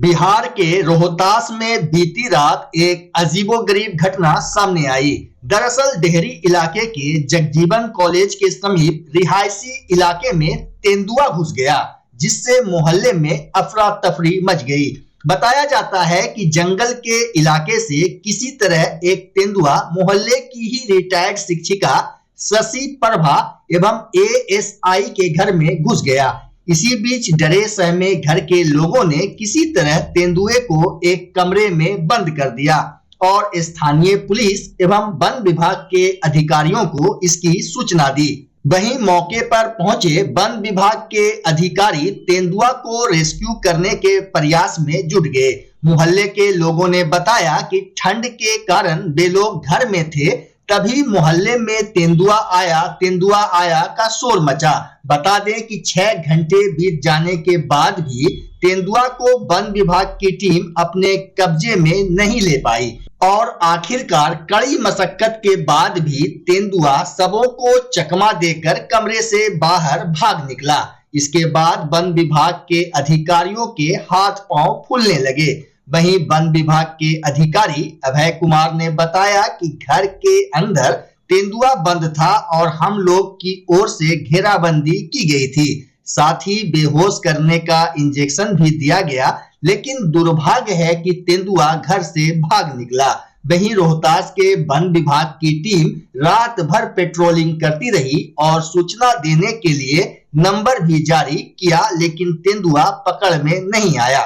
बिहार के रोहतास में बीती रात एक अजीबोगरीब घटना सामने आई। दरअसल डेहरी इलाके के जगजीवन कॉलेज के समीप रिहायशी इलाके में तेंदुआ घुस गया, जिससे मोहल्ले में अफरा तफरी मच गई। बताया जाता है कि जंगल के इलाके से किसी तरह एक तेंदुआ मोहल्ले की ही रिटायर्ड शिक्षिका शशि प्रभा एवं एएसआई के घर में घुस गया। इसी बीच डरे सहमे घर के लोगों ने किसी तरह तेंदुए को एक कमरे में बंद कर दिया और स्थानीय पुलिस एवं वन विभाग के अधिकारियों को इसकी सूचना दी। वहीं मौके पर पहुंचे वन विभाग के अधिकारी तेंदुआ को रेस्क्यू करने के प्रयास में जुट गए। मोहल्ले के लोगों ने बताया कि ठंड के कारण वे लोग घर में थे, तभी मोहल्ले में तेंदुआ आया का शोर मचा। बता दें कि 6 घंटे बीत जाने के बाद भी तेंदुआ को वन विभाग की टीम अपने कब्जे में नहीं ले पाई और आखिरकार कड़ी मशक्कत के बाद भी तेंदुआ सबों को चकमा देकर कमरे से बाहर भाग निकला। इसके बाद वन विभाग के अधिकारियों के हाथ पांव फूलने लगे। वहीं वन विभाग के अधिकारी अभय कुमार ने बताया कि घर के अंदर तेंदुआ बंद था और हम लोग की ओर से घेराबंदी की गई थी। साथ ही बेहोश करने का इंजेक्शन भी दिया गया, लेकिन दुर्भाग्य है कि तेंदुआ घर से भाग निकला। वहीं रोहतास के वन विभाग की टीम रात भर पेट्रोलिंग करती रही और सूचना देने के लिए नंबर भी जारी किया, लेकिन तेंदुआ पकड़ में नहीं आया।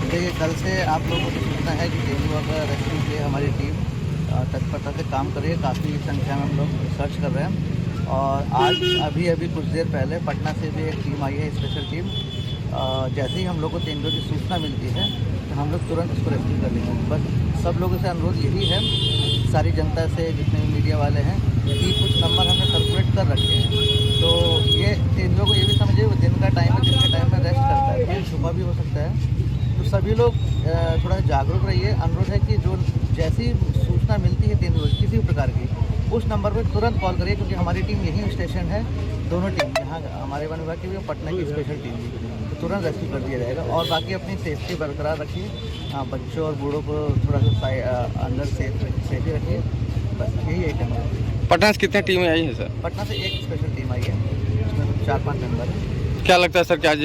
देखिए, कल से आप लोगों को सूचना है कि तेंदुआ का रेस्क्यू के लिए हमारी टीम तत्परता से काम कर रही है। काफ़ी संख्या में हम लोग सर्च कर रहे हैं और आज अभी कुछ देर पहले पटना से भी एक टीम आई है, स्पेशल टीम। जैसे ही हम लोग को तेंदुआ की सूचना मिलती है तो हम लोग तुरंत उसको रेस्क्यू कर लेंगे। बस सब लोगों से अनुरोध यही है, सारी जनता से, जितने भी मीडिया वाले हैं, कि कुछ नंबर हमने सर्कुलेट कर रखे हैं। तो ये तेंदुआ को ये भी समझिए, वो दिन का टाइम है, दिन के टाइम में रेस्ट करता है, तो सुबह भी हो सकता है। तो सभी लोग थोड़ा जागरूक रहिए। अनुरोध है कि जो जैसी सूचना मिलती है तेंदुआ किसी भी प्रकार की, उस नंबर पर तुरंत कॉल करिए, क्योंकि हमारी टीम यही स्टेशन है, दोनों टीम यहाँ हमारे वन विभाग की भी और पटना की स्पेशल टीम भी, तो तुरंत रेस्क्यू कर दिया जाएगा। और बाकी अपनी सेफ्टी बरकरार रखिए, बच्चों और बूढ़ों को थोड़ा सा अंदर सेफ्टी रखिए। बस यही एक नंबर। पटना से कितनी टीमें आई हैं सर? पटना से एक स्पेशल टीम आई है, उसमें 4-5 मेंबर है। क्या लगता है सर कि आज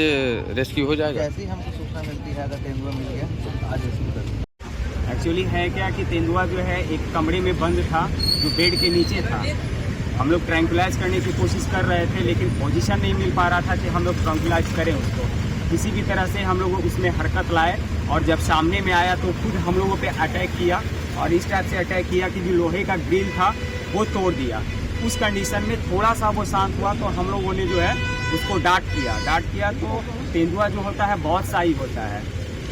रेस्क्यू हो जाएगा? जैसे ही हमको सूचना मिलती है, अगर तेंदुआ मिल गया तो आज रेस्क्यू कर देंगे। एक्चुअली है क्या कि तेंदुआ जो है एक कमरे में बंद था, जो बेड के नीचे था। हम लोग ट्रैंकुलाइज करने की कोशिश कर रहे थे, लेकिन पोजीशन नहीं मिल पा रहा था कि हम लोग ट्रैंकुलाइज करें उसको। किसी भी तरह से हम लोग उसमें हरकत लाए और जब सामने में आया तो खुद हम लोगों पे अटैक किया और इस टाइप से अटैक किया कि जो लोहे का ग्रिल था वो तोड़ दिया। उस कंडीशन में थोड़ा सा वो शांत हुआ तो हम लोगों ने जो है उसको डांट किया। तो तेंदुआ जो होता है बहुत शाही होता है।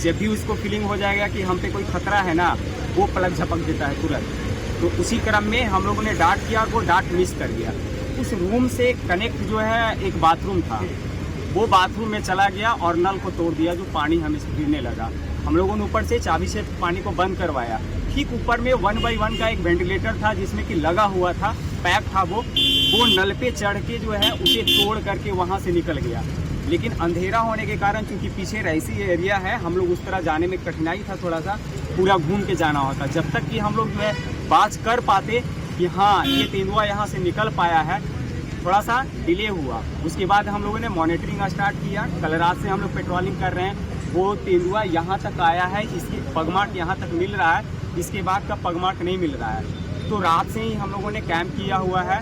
जब भी उसको फीलिंग हो जाएगा कि हम पे कोई खतरा है ना, वो पलक झपक देता है तुरंत। तो उसी क्रम में हम लोगों ने डांट किया और वो डांट मिस कर दिया। उस रूम से कनेक्ट जो है एक बाथरूम था, वो बाथरूम में चला गया और नल को तोड़ दिया, जो पानी हमें से गिरने लगा। हम लोगों ने ऊपर से चाबी से पानी को बंद करवाया। ठीक ऊपर में 1 by 1 का एक वेंटिलेटर था, जिसमें कि लगा हुआ था, पैक था वो नल पे चढ़ के जो है उसे तोड़ करके वहाँ से निकल गया। लेकिन अंधेरा होने के कारण, चूंकि पीछे रईसी एरिया है, हम लोग उस तरह जाने में कठिनाई था, थोड़ा सा पूरा घूम के जाना होता। जब तक कि हम लोग जो है बात कर पाते कि हाँ ये तेंदुआ यहाँ से निकल पाया है, थोड़ा सा डिले हुआ। उसके बाद हम लोगों ने मॉनिटरिंग स्टार्ट किया। कल रात से हम लोग पेट्रोलिंग कर रहे हैं। वो तेंदुआ यहाँ तक आया है, इसकी पगमार्क यहाँ तक मिल रहा है, इसके बाद का पगमार्क नहीं मिल रहा है। तो रात से ही हम लोगों ने कैंप किया हुआ है,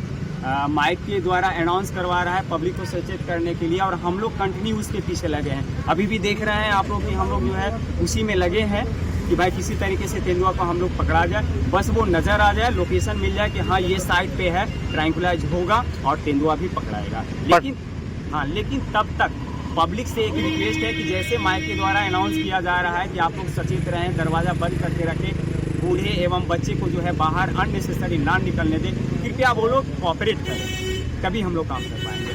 माइक के द्वारा अनाउंस करवा रहा है पब्लिक को सचेत करने के लिए, और हम लोग कंटिन्यू उसके पीछे लगे हैं। अभी भी देख रहे हैं आप लोग कि हम लोग जो है उसी में लगे हैं कि भाई किसी तरीके से तेंदुआ को हम लोग पकड़ा जाए, बस वो नज़र आ जाए, लोकेशन मिल जाए कि हाँ ये साइड पे है, ट्रैंकुलाइज होगा और तेंदुआ भी पकड़ाएगा। लेकिन तब तक पब्लिक से एक रिक्वेस्ट है कि जैसे माइक के द्वारा अनाउंस किया जा रहा है कि आप लोग सचेत रहें, दरवाज़ा बंद करके रखें, बूढ़े एवं बच्चे को जो है बाहर अननेसेसरी ना निकलने दें। कृपया वो लोग कोऑपरेट करें, तभी हम लोग काम कर पाएंगे।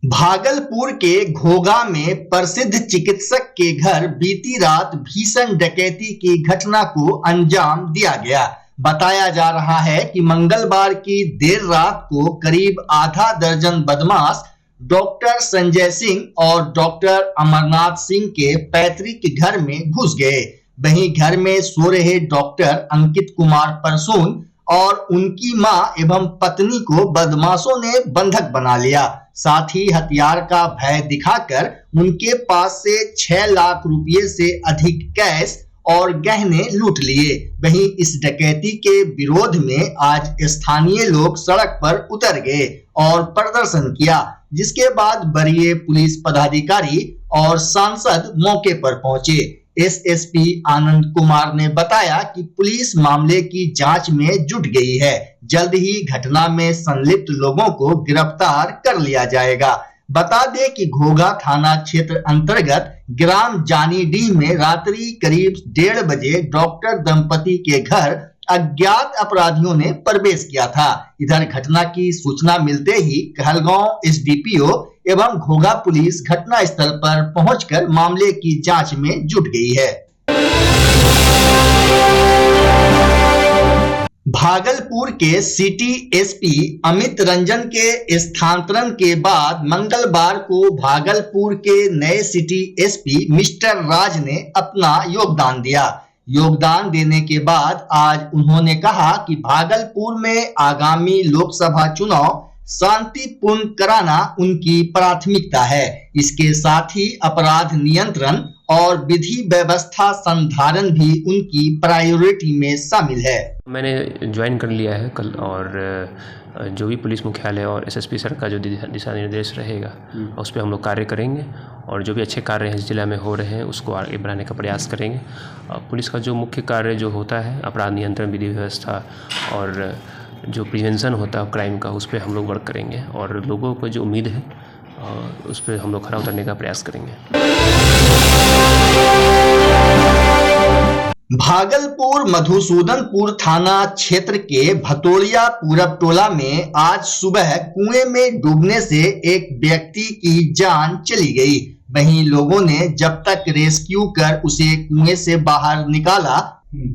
भागलपुर के घोगा में प्रसिद्ध चिकित्सक के घर बीती रात भीषण डकैती की घटना को अंजाम दिया गया। बताया जा रहा है कि मंगलवार की देर रात को करीब आधा दर्जन बदमाश डॉक्टर संजय सिंह और डॉक्टर अमरनाथ सिंह के पैतृक घर में घुस गए। वहीं घर में सो रहे डॉक्टर अंकित कुमार परसून और उनकी मां एवं पत्नी को बदमाशों ने बंधक बना लिया। साथ ही हथियार का भय दिखाकर उनके पास से 6 लाख रुपए से अधिक कैश और गहने लूट लिए। वहीं इस डकैती के विरोध में आज स्थानीय लोग सड़क पर उतर गए और प्रदर्शन किया, जिसके बाद वरीय पुलिस पदाधिकारी और सांसद मौके पर पहुंचे। एसएसपी आनंद कुमार ने बताया कि पुलिस मामले की जांच में जुट गई है। जल्द ही घटना में संलिप्त लोगों को गिरफ्तार कर लिया जाएगा। बता दें कि घोघा थाना क्षेत्र अंतर्गत ग्राम जानीडीह में रात्रि करीब 1:30 बजे डॉक्टर दंपति के घर अज्ञात अपराधियों ने प्रवेश किया था। इधर घटना की सूचना मिलते ही कहलगांव एसडीपीओ एवं घोघा पुलिस घटना स्थल पर पहुंचकर मामले की जांच में जुट गई है। भागलपुर के सिटी एसपी अमित रंजन के स्थानांतरण के बाद मंगलवार को भागलपुर के नए सिटी एसपी मिस्टर राज ने अपना योगदान दिया। योगदान देने के बाद आज उन्होंने कहा कि भागलपुर में आगामी लोकसभा चुनाव शांतिपूर्ण कराना उनकी प्राथमिकता है। इसके साथ ही अपराध नियंत्रण और विधि व्यवस्था संधारण भी उनकी प्रायोरिटी में शामिल है। मैंने ज्वाइन कर लिया है कल, और जो भी पुलिस मुख्यालय और एसएसपी सर का जो दिशा निर्देश रहेगा उस पर हम लोग कार्य करेंगे, और जो भी अच्छे कार्य हैं इस जिला में हो रहे हैं उसको आगे बढ़ाने का प्रयास करेंगे। पुलिस का जो मुख्य कार्य जो होता है अपराध नियंत्रण, विधि व्यवस्था और जो प्रिवेंशन होता है क्राइम का, उस पर हम लोग वर्क करेंगे, और लोगों को जो उम्मीद है उस पर हम लोग खरा उतरने का प्रयास करेंगे। भागलपुर मधुसूदनपुर थाना क्षेत्र के भतोड़िया पूरब टोला में आज सुबह कुएं में डूबने से एक व्यक्ति की जान चली गई। वहीं लोगों ने जब तक रेस्क्यू कर उसे कुएं से बाहर निकाला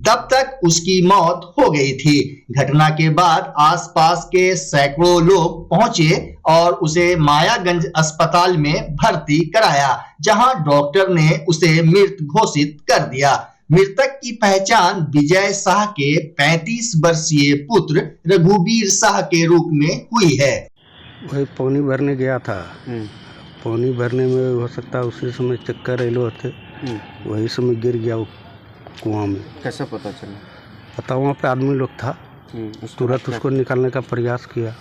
तब तक उसकी मौत हो गई थी। घटना के बाद आसपास के सैकड़ों लोग पहुंचे और उसे मायागंज अस्पताल में भर्ती कराया, जहां डॉक्टर ने उसे मृत घोषित कर दिया। मृतक की पहचान विजय शाह के 35 वर्षीय पुत्र रघुवीर शाह के रूप में हुई है। वही पानी भरने गया था। पानी भरने में हो सकता है उसी समय चक्कर एलो थे, वही समय गिर गया वो कुआं में। कैसे पता चला? पता वहाँ पे आदमी लोग था, तुरंत उसको निकालने का प्रयास किया।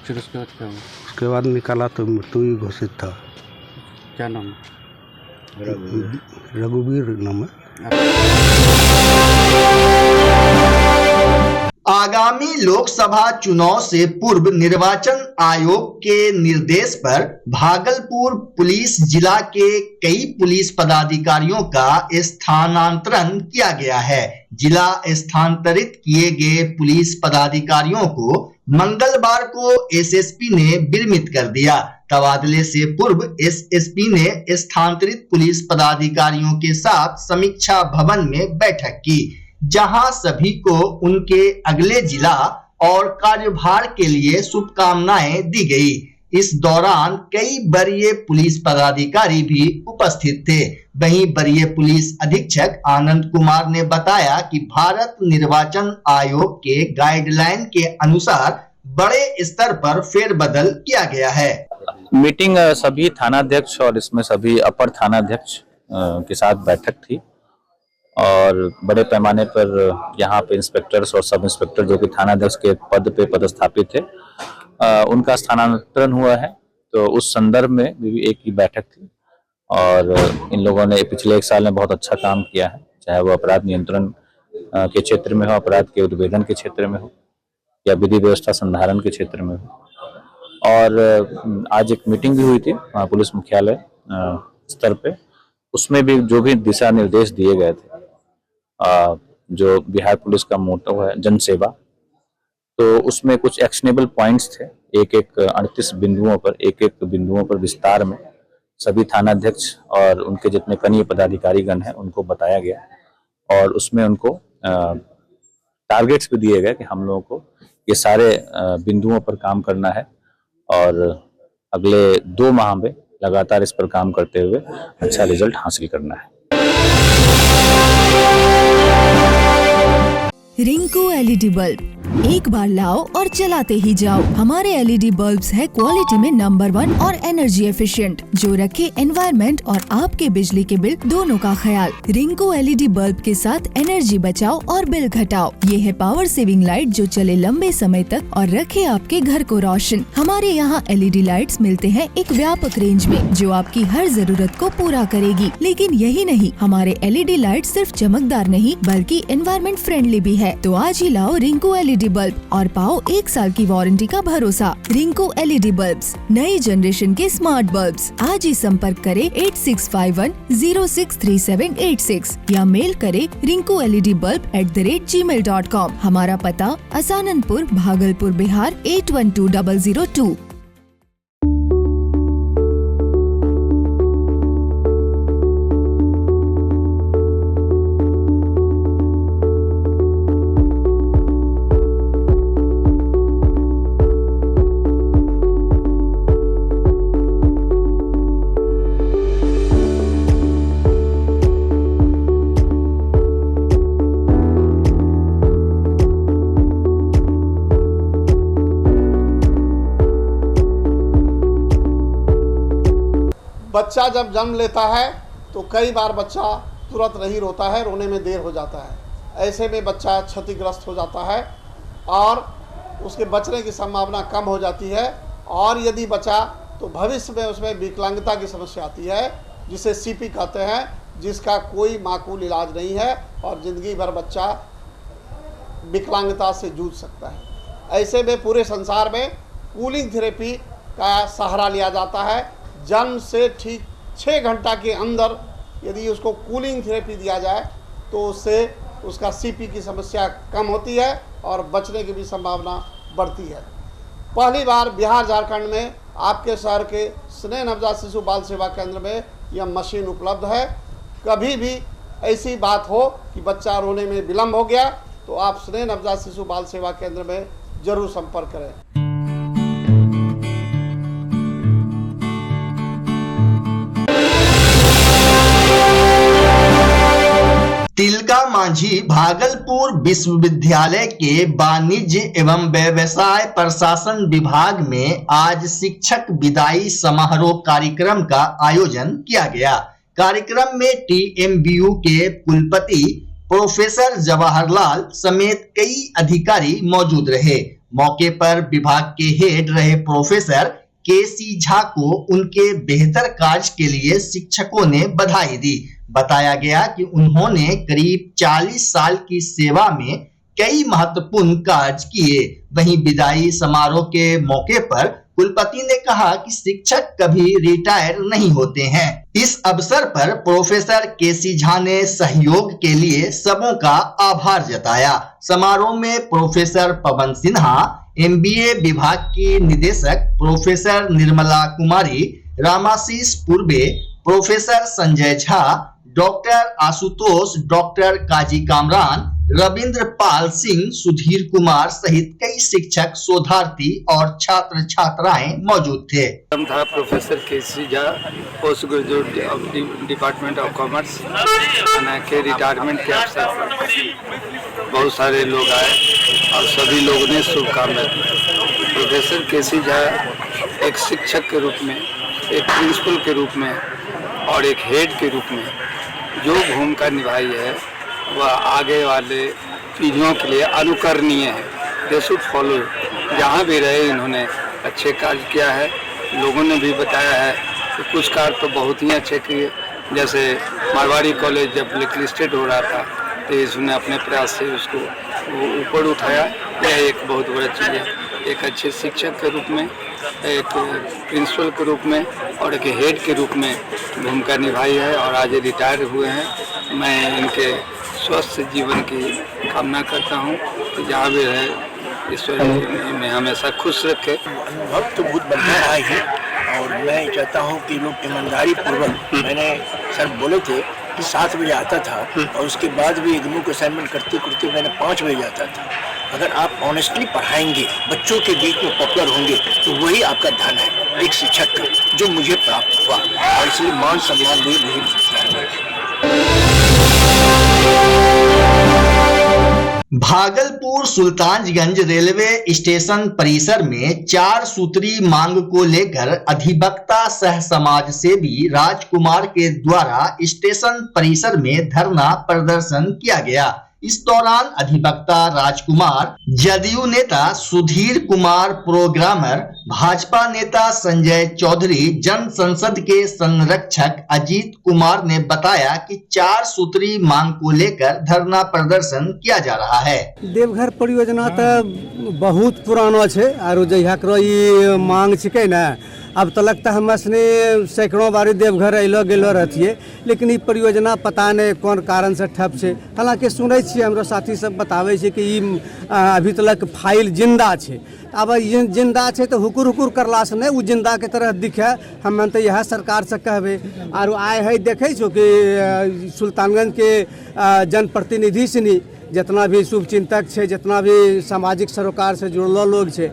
फिर उसके बाद क्या हुआ? उसके बाद निकाला तो मृत्यु ही घोषित था। क्या नाम? रघुवीर नाम है। आगामी लोकसभा चुनाव से पूर्व निर्वाचन आयोग के निर्देश पर भागलपुर पुलिस जिला के कई पुलिस पदाधिकारियों का स्थानांतरण किया गया है। जिला स्थानांतरित किए गए पुलिस पदाधिकारियों को मंगलवार को एसएसपी ने विरमित कर दिया। तबादले से पूर्व एसएसपी ने स्थानांतरित पुलिस पदाधिकारियों के साथ समीक्षा भवन में बैठक की, जहां सभी को उनके अगले जिला और कार्यभार के लिए शुभकामनाएं दी गई। इस दौरान कई वरीय पुलिस पदाधिकारी भी उपस्थित थे। वहीं वरीय पुलिस अधीक्षक आनंद कुमार ने बताया कि भारत निर्वाचन आयोग के गाइडलाइन के अनुसार बड़े स्तर पर फेरबदल किया गया है। मीटिंग सभी थानाध्यक्ष और इसमें सभी अपर थानाध्यक्ष के साथ बैठक थी, और बड़े पैमाने पर यहाँ पे इंस्पेक्टर्स और सब इंस्पेक्टर जो कि थानाध्यक्ष के पद पे पदस्थापित थे उनका स्थानांतरण हुआ है। तो उस संदर्भ में भी एक ही बैठक थी, और इन लोगों ने पिछले 1 साल में बहुत अच्छा काम किया है, चाहे वो अपराध नियंत्रण के क्षेत्र में हो, अपराध के उद्भेदन के क्षेत्र में हो, या विधि व्यवस्था संधारण के क्षेत्र में हो। और आज एक मीटिंग भी हुई थी पुलिस मुख्यालय स्तर पे, उसमें भी जो भी दिशा निर्देश दिए गए थे, जो बिहार पुलिस का मोटो है जन सेवा, तो उसमें कुछ एक्शनेबल पॉइंट्स थे। एक 38 बिंदुओं पर विस्तार में सभी थानाध्यक्ष और उनके जितने कनीय पदाधिकारीगण हैं उनको बताया गया, और उसमें उनको टारगेट्स भी दिए गए कि हम लोगों को ये सारे बिंदुओं पर काम करना है, और अगले 2 माह में लगातार इस पर काम करते हुए अच्छा रिजल्ट हासिल करना है। रिंकू एलईडी बल्ब एक बार लाओ और चलाते ही जाओ। हमारे एलईडी बल्ब्स है क्वालिटी में नंबर 1 और एनर्जी एफिशिएंट, जो रखे एनवायरनमेंट और आपके बिजली के बिल दोनों का ख्याल। रिंकू एलईडी बल्ब के साथ एनर्जी बचाओ और बिल घटाओ। ये है पावर सेविंग लाइट जो चले लंबे समय तक और रखे आपके घर को रोशन। हमारे यहाँ एलईडी लाइट्स मिलते हैं एक व्यापक रेंज में जो आपकी हर जरूरत को पूरा करेगी। लेकिन यही नहीं, हमारे एलईडी लाइट सिर्फ चमकदार नहीं बल्कि एनवायरनमेंट फ्रेंडली भी है। तो आज ही लाओ रिंकू एलईडी बल्ब और पाओ 1 साल की वारंटी का भरोसा। रिंकू एलईडी बल्ब्स, नई जनरेशन के स्मार्ट बल्ब्स। आज ही संपर्क करें 8651063786 या मेल करें rinkooledbulb@gmail.com। हमारा पता असाननपुर, भागलपुर, बिहार 812002। बच्चा जब जन्म लेता है तो कई बार बच्चा तुरंत नहीं रोता है, रोने में देर हो जाता है। ऐसे में बच्चा क्षतिग्रस्त हो जाता है और उसके बचने की संभावना कम हो जाती है। और यदि बचा तो भविष्य में उसमें विकलांगता की समस्या आती है, जिसे सीपी कहते हैं, जिसका कोई माकूल इलाज नहीं है और ज़िंदगी भर बच्चा विकलांगता से जूझ सकता है। ऐसे में पूरे संसार में कूलिंग थेरेपी का सहारा लिया जाता है। जन्म से ठीक 6 घंटा के अंदर यदि उसको कूलिंग थेरेपी दिया जाए तो उससे उसका सीपी की समस्या कम होती है और बचने की भी संभावना बढ़ती है। पहली बार बिहार झारखंड में आपके शहर के स्नेह नवजात शिशु बाल सेवा केंद्र में यह मशीन उपलब्ध है। कभी भी ऐसी बात हो कि बच्चा रोने में विलम्ब हो गया तो आप स्नेह नवजात शिशु बाल सेवा केंद्र में जरूर संपर्क करें। तिलका मांझी भागलपुर विश्वविद्यालय के वाणिज्य एवं व्यवसाय प्रशासन विभाग में आज शिक्षक विदाई समारोह कार्यक्रम का आयोजन किया गया। कार्यक्रम में टीएमबीयू के कुलपति प्रोफेसर जवाहरलाल समेत कई अधिकारी मौजूद रहे। मौके पर विभाग के हेड रहे प्रोफेसर केसी झा को उनके बेहतर कार्य के लिए शिक्षकों ने बधाई दी। बताया गया कि उन्होंने करीब 40 साल की सेवा में कई महत्वपूर्ण कार्य किए। वहीं विदाई समारोह के मौके पर कुलपति ने कहा कि शिक्षक कभी रिटायर नहीं होते हैं। इस अवसर पर प्रोफेसर केसी झा ने सहयोग के लिए सबों का आभार जताया। समारोह में प्रोफेसर पवन सिन्हा, एमबीए विभाग की निदेशक professor Nirmala Kumari, Ramashish Purve, professor Sanjay Jha, doctor Ashutosh, doctor Kazi Kamran, Ravindra Pal Singh, Sudhir Kumar सहित कई शिक्षक, शोधार्थी और छात्र छात्राएं मौजूद थे। था professor K C Jha, post graduate of department of commerce के रिटायरमेंट के अवसर पर बहुत सारे लोग आए और सभी लोगों ने शुभकामनाएं दी। प्रोफेसर केसी झा एक शिक्षक के रूप में, एक प्रिंसिपल के रूप में और एक हेड के रूप में जो भूमिका निभाई है वह आगे वाले पीढ़ियों के लिए अनुकरणीय है। They should follow. जहाँ भी रहे इन्होंने अच्छे कार्य किया है। लोगों ने भी बताया है कि कुछ कार्य तो बहुत ही अच्छे किए, जैसे मारवाड़ी कॉलेज जब ब्लैकलिस्टेड हो रहा था तो इसने अपने प्रयास से उसको ऊपर उठाया। यह एक बहुत बड़ा चीज़ है। एक अच्छे शिक्षक के रूप में, एक प्रिंसिपल के रूप में और एक हेड के रूप में भूमिका निभाई है और आज रिटायर हुए हैं। मैं इनके स्वस्थ जीवन की कामना करता हूँ कि जहाँ भी रहे ईश्वर में हमेशा खुश रखे। अनुभव तो बहुत बढ़िया रहा है और मैं चाहता हूँ कि लोग ईमानदारी पूर्वक, मैंने सर बोले थे कि 7 बजे आता था और उसके बाद भी इग्नू को असाइनमेंट करते करते मैंने 5 बजे आता था। अगर आप ऑनेस्टली पढ़ाएंगे, बच्चों के बीच में पॉपुलर होंगे तो वही आपका धन है। एक शिक्षक का जो मुझे प्राप्त हुआ, और इसलिए मान सम्मान भी मुझे मिलता है। भागलपुर सुल्तानगंज रेलवे स्टेशन परिसर में 4 सूत्री मांग को लेकर अधिवक्ता सह समाज सेवी राजकुमार के द्वारा स्टेशन परिसर में धरना प्रदर्शन किया गया। इस दौरान अधिवक्ता राजकुमार, जदयू नेता सुधीर कुमार प्रोग्रामर, भाजपा नेता संजय चौधरी, जन संसद के संरक्षक अजीत कुमार ने बताया कि 4 सूत्री मांग को लेकर धरना प्रदर्शन किया जा रहा है। देवघर परियोजना तो बहुत पुराना है और जहिया करो ये मांग छिके ना, अब तक तो हम सैकड़ों बारी देवघर अलो गेलो रहतिए, लेकिन ये परियोजना पता नहीं कौन कारण से ठप है। हालांकि सुनै छियै हमरो साथी सब बताबै छै कि ई अभी तक फाइल जिंदा है। अब जिंदा है तो हुकुर हुकुर करला से नहीं, वो जिंदा के तरह दिखे। हम तो यह सरकार से कहबे। और आए है देखे छो कि सुल्तानगंज के जनप्रतिनिधि सनी जितना भी शुभचिंतक है, जितना भी सामाजिक सरोकार से जुड़ल लोग है,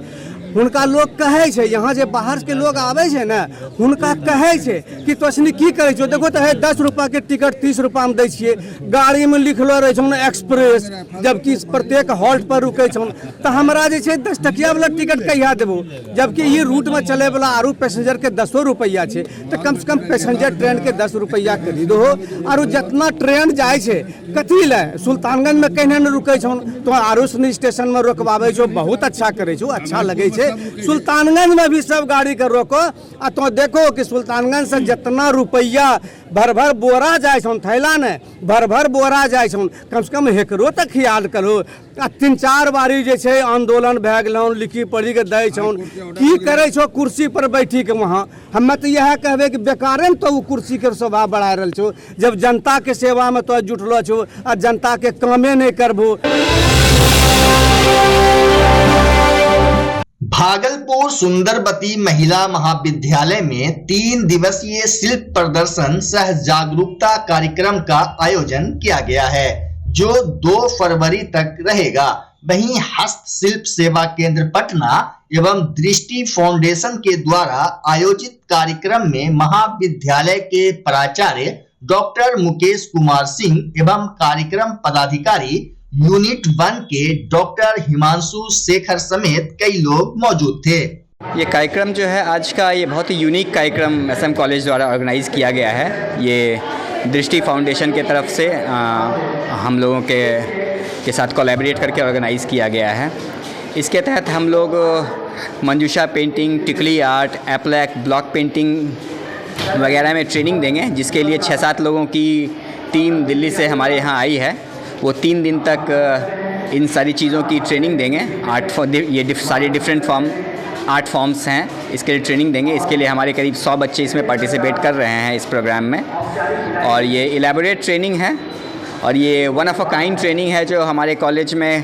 हुनका लोग कहे छे, यहाँ जे बाहर के लोग आवे छे ना, हुनका कहे छे कि तोसनी की करे छो। देखो तो है 10 रुपया के टिकट 30 रुपया में दै छिए, गाड़ी में लिखलो रहे छो एक्सप्रेस, जबकि प्रत्येक हॉल्ट पर रुके छो। तो हमरा जे छे 10 टकिया वाला टिकट कहिया देबो, जबकि ये रूट में चले वाला आरू पैसेंजर के 10 रुपया छे। तो कम से कम पैसेंजर ट्रेन के 10 रुपया कर दो। और जितना ट्रेन जाए छे कथी ले सुल्तानगंज में कहने न रुके छो, तो आरू स्टेशन में रोकवावे छो, बहुत अच्छा करे छो, अच्छा लगे छे। सुल्तानगंज में भी सब गाड़ी कर रोको। आ तो देखो कि सुल्तानगंज से जितना रुपया भर भर बोरा जाए छन, थैला ने भर भर बोरा जाए छन, कम से कम हेकरो तक ख्याल करो। आ 3-4 बारी जे छे आंदोलन भए गेलौन, लिखी पढ़ी के दै छन, की करे छो कुर्सी पर बैठी के वहाँ। हमें तो यह कहबे कि बेकारे में तो कुर्सी के शोभा बढ़ा रहल छो, जब जनता के सेवा में तो जुटलो छो आ जनता के कामे नहीं करबो। भागलपुर सुंदरवती महिला महाविद्यालय में 3 दिवसीय शिल्प प्रदर्शन सह जागरूकता कार्यक्रम का आयोजन किया गया है, जो 2 फरवरी तक रहेगा। वहीं हस्तशिल्प सेवा केंद्र पटना एवं दृष्टि फाउंडेशन के द्वारा आयोजित कार्यक्रम में महाविद्यालय के प्राचार्य डॉक्टर मुकेश कुमार सिंह एवं कार्यक्रम पदाधिकारी यूनिट 1 के डॉक्टर हिमांशु शेखर समेत कई लोग मौजूद थे। ये कार्यक्रम जो है आज का, ये बहुत ही यूनिक कार्यक्रम SM कॉलेज द्वारा ऑर्गेनाइज़ किया गया है। ये दृष्टि फाउंडेशन के तरफ से हम लोगों के साथ कोलैबोरेट करके ऑर्गेनाइज़ किया गया है। इसके तहत हम लोग मंजूषा पेंटिंग, टिकली आर्ट, एप्लैक, ब्लॉक पेंटिंग वगैरह में ट्रेनिंग देंगे, जिसके लिए 6-7 लोगों की टीम दिल्ली से हमारे यहाँ आई है। वो 3 दिन तक इन सारी चीज़ों की ट्रेनिंग देंगे। ये सारे डिफरेंट आर्ट फॉर्म्स हैं, इसके लिए ट्रेनिंग देंगे। इसके लिए हमारे करीब 100 बच्चे इसमें पार्टिसिपेट कर रहे हैं इस प्रोग्राम में। और ये इलेबोरेट ट्रेनिंग है और ये one of a kind training है जो हमारे कॉलेज में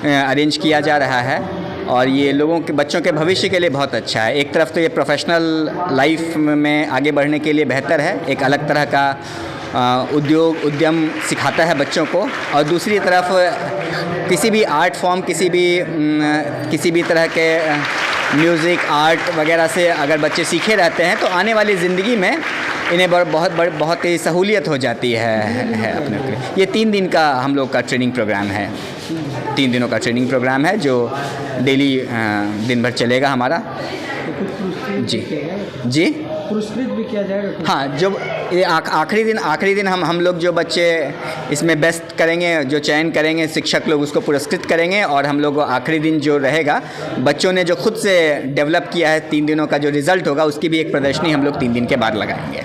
अरेंज किया जा रहा है। और ये लोगों के बच्चों के भविष्य के लिए बहुत अच्छा है। एक तरफ तो ये प्रोफेशनल लाइफ में आगे बढ़ने के लिए बेहतर है, एक अलग तरह का उद्यम सिखाता है बच्चों को। और दूसरी तरफ किसी भी आर्ट फॉर्म, किसी भी तरह के म्यूज़िक, आर्ट वगैरह से अगर बच्चे सीखे रहते हैं तो आने वाली ज़िंदगी में इन्हें बहुत ही सहूलियत हो जाती है अपने के लिए। ये 3 दिन का हम लोग का ट्रेनिंग प्रोग्राम है, 3 दिनों का ट्रेनिंग प्रोग्राम है जो डेली दिन भर चलेगा हमारा। जी पुरस्कृत भी किया जाएगा। हाँ, जब ये आखिरी दिन हम लोग जो बच्चे इसमें बेस्ट करेंगे, जो चयन करेंगे, शिक्षक लोग उसको पुरस्कृत करेंगे। और हम लोग आखिरी दिन जो रहेगा, बच्चों ने जो खुद से डेवलप किया है 3 दिनों का जो रिज़ल्ट होगा, उसकी भी एक प्रदर्शनी हम लोग 3 दिन के बाद लगाएंगे।